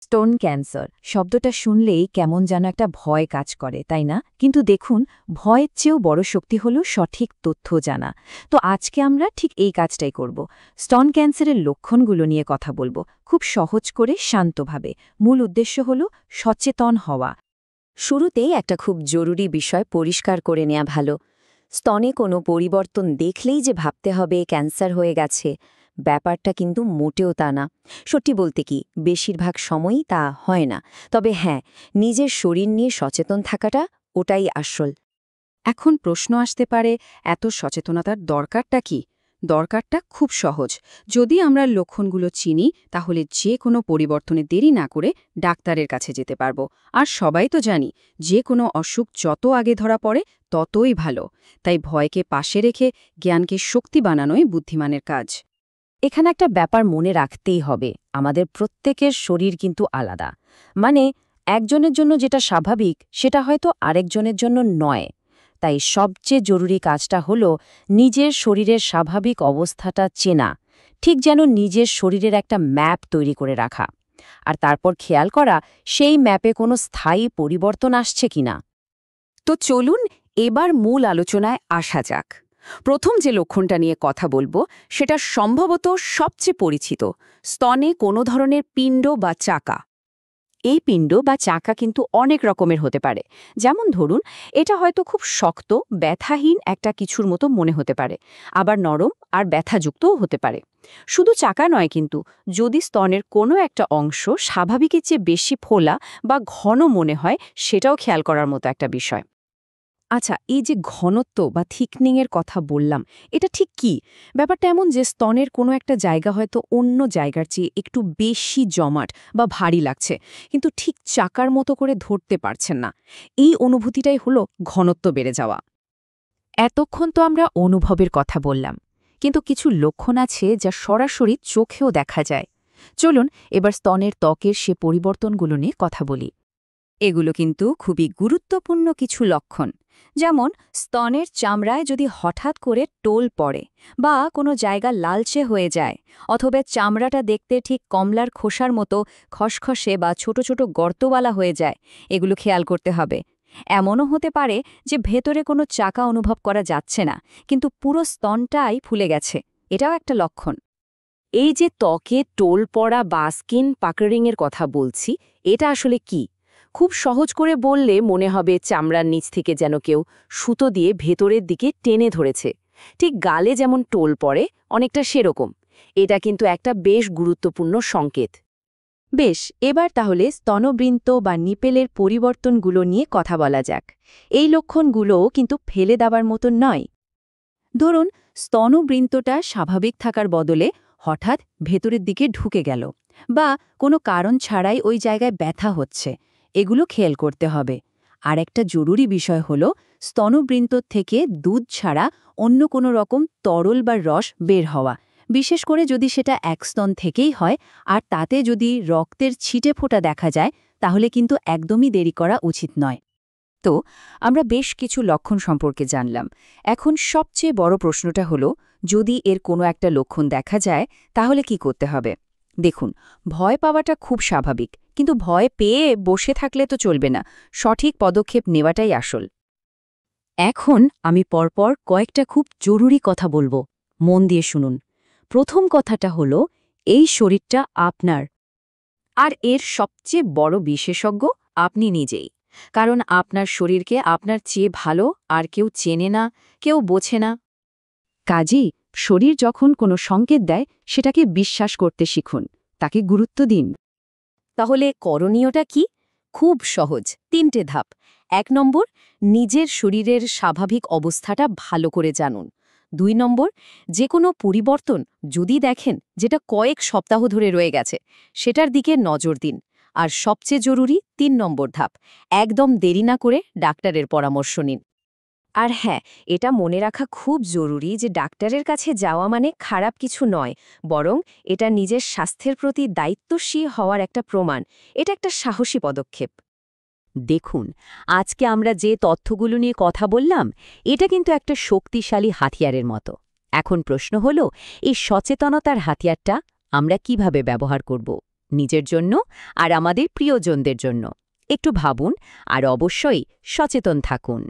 Stone cancer শব্দটা শুনলেই কেমন যেন একটা ভয় কাজ করে, তাই না? কিন্তু দেখুন, ভয়ের চেয়েও বড় শক্তি হল সঠিক তথ্য জানা। তো আজকে আমরা ঠিক এই কাজটাই করব। স্তন ক্যান্সারের লক্ষণগুলো নিয়ে কথা বলবো, খুব সহজ করে, শান্তভাবে। মূল উদ্দেশ্য হল সচেতন হওয়া। শুরুতেই একটা খুব জরুরি বিষয় পরিষ্কার করে নেওয়া ভালো। স্তনে কোনো পরিবর্তন দেখলেই যে ভাবতে হবে ক্যান্সার হয়ে গেছে, ব্যাপারটা কিন্তু মোটেও তা না। সত্যি বলতে কি, বেশিরভাগ সময়ই তা হয় না। তবে হ্যাঁ, নিজের শরীর নিয়ে সচেতন থাকাটা ওটাই আসল। এখন প্রশ্ন আসতে পারে, এত সচেতনতার দরকারটা কি? দরকারটা খুব সহজ। যদি আমরা লক্ষণগুলো চিনি, তাহলে যে কোনো পরিবর্তনে দেরি না করে ডাক্তারের কাছে যেতে পারব। আর সবাই তো জানি, যে কোনো অসুখ যত আগে ধরা পড়ে ততই ভালো। তাই ভয়কে পাশে রেখে জ্ঞানকে শক্তি বানানোই বুদ্ধিমানের কাজ। এখানে একটা ব্যাপার মনে রাখতেই হবে, আমাদের প্রত্যেকের শরীর কিন্তু আলাদা। মানে একজনের জন্য যেটা স্বাভাবিক, সেটা হয়তো আরেকজনের জন্য নয়। তাই সবচেয়ে জরুরি কাজটা হলো নিজের শরীরের স্বাভাবিক অবস্থাটা চেনা, ঠিক যেন নিজের শরীরের একটা ম্যাপ তৈরি করে রাখা। আর তারপর খেয়াল করা সেই ম্যাপে কোনো স্থায়ী পরিবর্তন আসছে কিনা। তো চলুন এবার মূল আলোচনায় আসা যাক। প্রথম যে লক্ষণটা নিয়ে কথা বলবো, সেটা সম্ভবত সবচেয়ে পরিচিত, স্তনে কোনো ধরনের পিণ্ড বা চাকা। এই পিণ্ড বা চাকা কিন্তু অনেক রকমের হতে পারে। যেমন ধরুন, এটা হয়তো খুব শক্ত, ব্যথাহীন একটা কিছুর মতো মনে হতে পারে, আবার নরম আর ব্যথাযুক্তও হতে পারে। শুধু চাকা নয় কিন্তু, যদি স্তনের কোনো একটা অংশ স্বাভাবিকের চেয়ে বেশি ফোলা বা ঘন মনে হয়, সেটাও খেয়াল করার মতো একটা বিষয়। আচ্ছা, এই যে ঘনত্ব বা থিকনিংয়ের কথা বললাম, এটা ঠিক কি? ব্যাপারটা এমন যে স্তনের কোনো একটা জায়গা হয়তো অন্য জায়গার চেয়ে একটু বেশি জমাট বা ভারী লাগছে, কিন্তু ঠিক চাকার মতো করে ধরতে পারছেন না। এই অনুভূতিটাই হলো ঘনত্ব বেড়ে যাওয়া। এতক্ষণ তো আমরা অনুভবের কথা বললাম, কিন্তু কিছু লক্ষণ আছে যা সরাসরি চোখেও দেখা যায়। চলুন এবার স্তনের ত্বকের সে পরিবর্তনগুলো নিয়ে কথা বলি। এগুলো কিন্তু খুবই গুরুত্বপূর্ণ কিছু লক্ষণ। যেমন স্তনের চামড়ায় যদি হঠাৎ করে টোল পড়ে, বা কোনো জায়গা লালচে হয়ে যায়, অথবা চামড়াটা দেখতে ঠিক কমলার খোসার মতো খসখসে বা ছোট ছোট গর্তওয়ালা হয়ে যায়, এগুলো খেয়াল করতে হবে। এমনও হতে পারে যে ভেতরে কোনো চাকা অনুভব করা যাচ্ছে না, কিন্তু পুরো স্তনটাই ফুলে গেছে, এটাও একটা লক্ষণ। এই যে ত্বকে টোল পড়া বা স্কিন পাকারিংয়ের কথা বলছি, এটা আসলে কি? খুব সহজ করে বললে মনে হবে চামড়ার নিচ থেকে যেন কেউ সুতো দিয়ে ভেতরের দিকে টেনে ধরেছে। ঠিক গালে যেমন টোল পড়ে, অনেকটা সেরকম। এটা কিন্তু একটা বেশ গুরুত্বপূর্ণ সংকেত। বেশ, এবার তাহলে স্তনবৃন্ত বা নিপেলের পরিবর্তনগুলো নিয়ে কথা বলা যাক। এই লক্ষণগুলোও কিন্তু ফেলে দেওয়ার মতো নয়। ধরুন, স্তনবৃন্তটা স্বাভাবিক থাকার বদলে হঠাৎ ভেতরের দিকে ঢুকে গেল, বা কোনো কারণ ছাড়াই ওই জায়গায় ব্যথা হচ্ছে, এগুলো খেয়াল করতে হবে। আর একটা জরুরি বিষয় হল স্তনবৃন্ত থেকে দুধ ছাড়া অন্য কোনো রকম তরল বা রস বের হওয়া, বিশেষ করে যদি সেটা এক স্তন থেকেই হয়, আর তাতে যদি রক্তের ছিটে ফোঁটা দেখা যায়, তাহলে কিন্তু একদমই দেরি করা উচিত নয়। তো আমরা বেশ কিছু লক্ষণ সম্পর্কে জানলাম। এখন সবচেয়ে বড় প্রশ্নটা হলো, যদি এর কোনো একটা লক্ষণ দেখা যায়, তাহলে কি করতে হবে? দেখুন, ভয় পাওয়াটা খুব স্বাভাবিক, কিন্তু ভয় পেয়ে বসে থাকলে তো চলবে না। সঠিক পদক্ষেপ নেওয়াটাই আসল। এখন আমি পরপর কয়েকটা খুব জরুরি কথা বলবো, মন দিয়ে শুনুন। প্রথম কথাটা হলো, এই শরীরটা আপনার, আর এর সবচেয়ে বড় বিশেষজ্ঞ আপনি নিজেই। কারণ আপনার শরীরকে আপনার চেয়ে ভালো আর কেউ চেনে না, কেউ বোঝে না। কাজেই শরীর যখন কোনো সংকেত দেয়, সেটাকে বিশ্বাস করতে শিখুন, তাকে গুরুত্ব দিন। তাহলে করণীয়টা কি? খুব সহজ, 3টে ধাপ। 1 নম্বর, নিজের শরীরের স্বাভাবিক অবস্থাটা ভালো করে জানুন। 2 নম্বর, যে কোনো পরিবর্তন যদি দেখেন যেটা কয়েক সপ্তাহ ধরে রয়ে গেছে, সেটার দিকে নজর দিন। আর সবচেয়ে জরুরি 3 নম্বর ধাপ, একদম দেরি না করে ডাক্তারের পরামর্শ নিন। আর হ্যাঁ, এটা মনে রাখা খুব জরুরি যে ডাক্তারের কাছে যাওয়া মানে খারাপ কিছু নয়, বরং এটা নিজের স্বাস্থ্যের প্রতি দায়িত্বশীল হওয়ার একটা প্রমাণ। এটা একটা সাহসী পদক্ষেপ। দেখুন, আজকে আমরা যে তথ্যগুলো নিয়ে কথা বললাম, এটা কিন্তু একটা শক্তিশালী হাতিয়ারের মতো। এখন প্রশ্ন হলো, এই সচেতনতার হাতিয়ারটা আমরা কিভাবে ব্যবহার করব? নিজের জন্য আর আমাদের প্রিয়জনদের জন্য। একটু ভাবুন আর অবশ্যই সচেতন থাকুন।